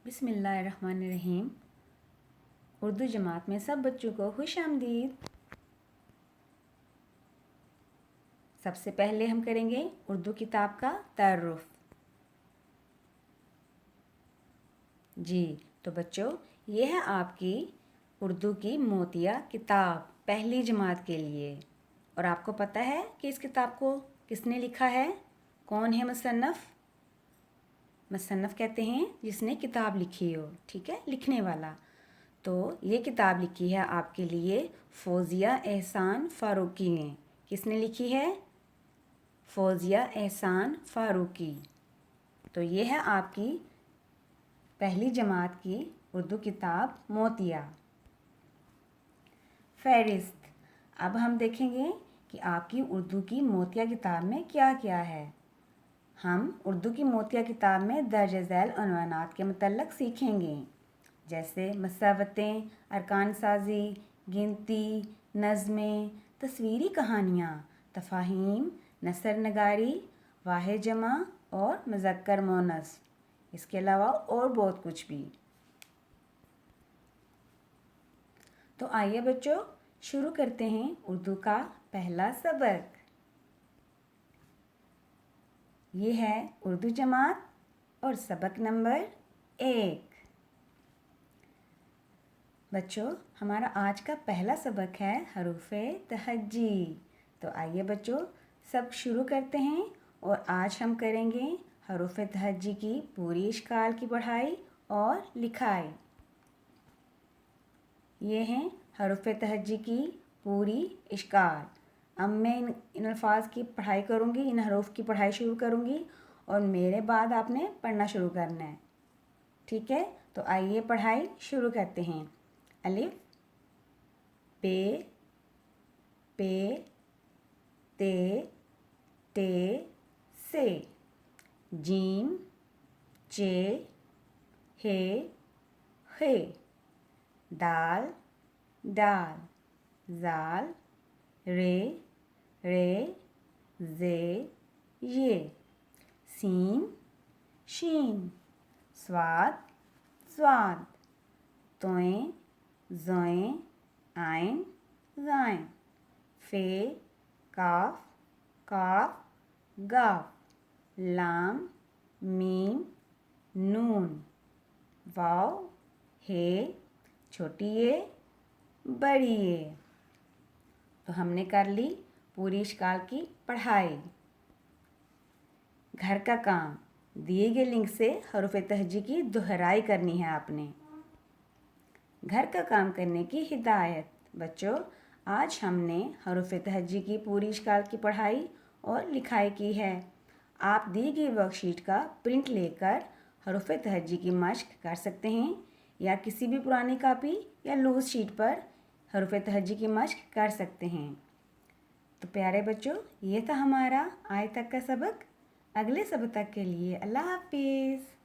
بسم اللہ الرحمن الرحیم۔ اردو جماعت میں سب بچوں کو خوش آمدید۔ سب سے پہلے ہم کریں گے اردو کتاب کا تعارف۔ جی تو بچوں، یہ ہے آپ کی اردو کی موتیہ کتاب پہلی جماعت کے لیے۔ اور آپ کو پتہ ہے کہ اس کتاب کو کس نے لکھا ہے؟ کون ہے مصنف؟ مصنف کہتے ہیں جس نے کتاب لکھی ہو، ٹھیک ہے، لکھنے والا۔ تو یہ کتاب لکھی ہے آپ کے لیے فوزیہ احسان فاروقی نے۔ کس نے لکھی ہے؟ فوزیہ احسان فاروقی۔ تو یہ ہے آپ کی پہلی جماعت کی اردو کتاب موتیہ۔ فہرست۔ اب ہم دیکھیں گے کہ آپ کی اردو کی موتیہ کتاب میں کیا کیا ہے۔ ہم اردو کی موتیہ کتاب میں درج ذیل عنوانات کے متعلق سیکھیں گے، جیسے مساوتیں، ارکان سازی، گنتی، نظمیں، تصویری کہانیاں، تفاہیم، نثر نگاری، واحد جمع اور مذکر مؤنث، اس کے علاوہ اور بہت کچھ بھی۔ تو آئیے بچوں شروع کرتے ہیں اردو کا پہلا سبق۔ یہ ہے اردو جماعت اور سبق نمبر 1۔ بچوں، ہمارا آج کا پہلا سبق ہے حروف تہجی۔ تو آئیے بچوں سب شروع کرتے ہیں اور آج ہم کریں گے حروف تہجی کی پوری اشکال کی پڑھائی اور لکھائی۔ یہ ہیں حروف تہجی کی پوری اشکال۔ اب میں ان الفاظ کی پڑھائی کروں گی، ان حروف کی پڑھائی شروع کروں گی اور میرے بعد آپ نے پڑھنا شروع کرنا ہے، ٹھیک ہے؟ تو آئیے پڑھائی شروع کرتے ہیں۔ الف، بے، پے، تے، ٹے، سے۔ جیم، چے، ہے، خے۔ دال، ڈال۔ زال، رے، رے، زے، یہ۔ سین، شین۔ صاد، ضاد۔ توئیں، زوئیں، عین، غین۔ فے، کاف، کاف، گاف۔ لام، میم، نون۔ واو، ہے، چھوٹی اے، بڑی اے۔ تو ہم نے کر لی پوری اشکال کی پڑھائی۔ گھر کا کام، دیے گئے لنک سے حروف تہجی کی دہرائی کرنی ہے آپ نے۔ گھر کا کام کرنے کی ہدایت۔ بچوں، آج ہم نے حروف تہجی کی پوری اشکال کی پڑھائی اور لکھائی کی ہے۔ آپ دی گئی ورک شیٹ کا پرنٹ لے کر حروف تہجی کی مشق کر سکتے ہیں، یا کسی بھی پرانی کاپی یا لوز شیٹ پر حروف تہجی کی مشق کر سکتے ہیں۔ تو پیارے بچوں، یہ تھا ہمارا آج تک کا سبق۔ اگلے سبق تک کے لیے اللہ حافظ۔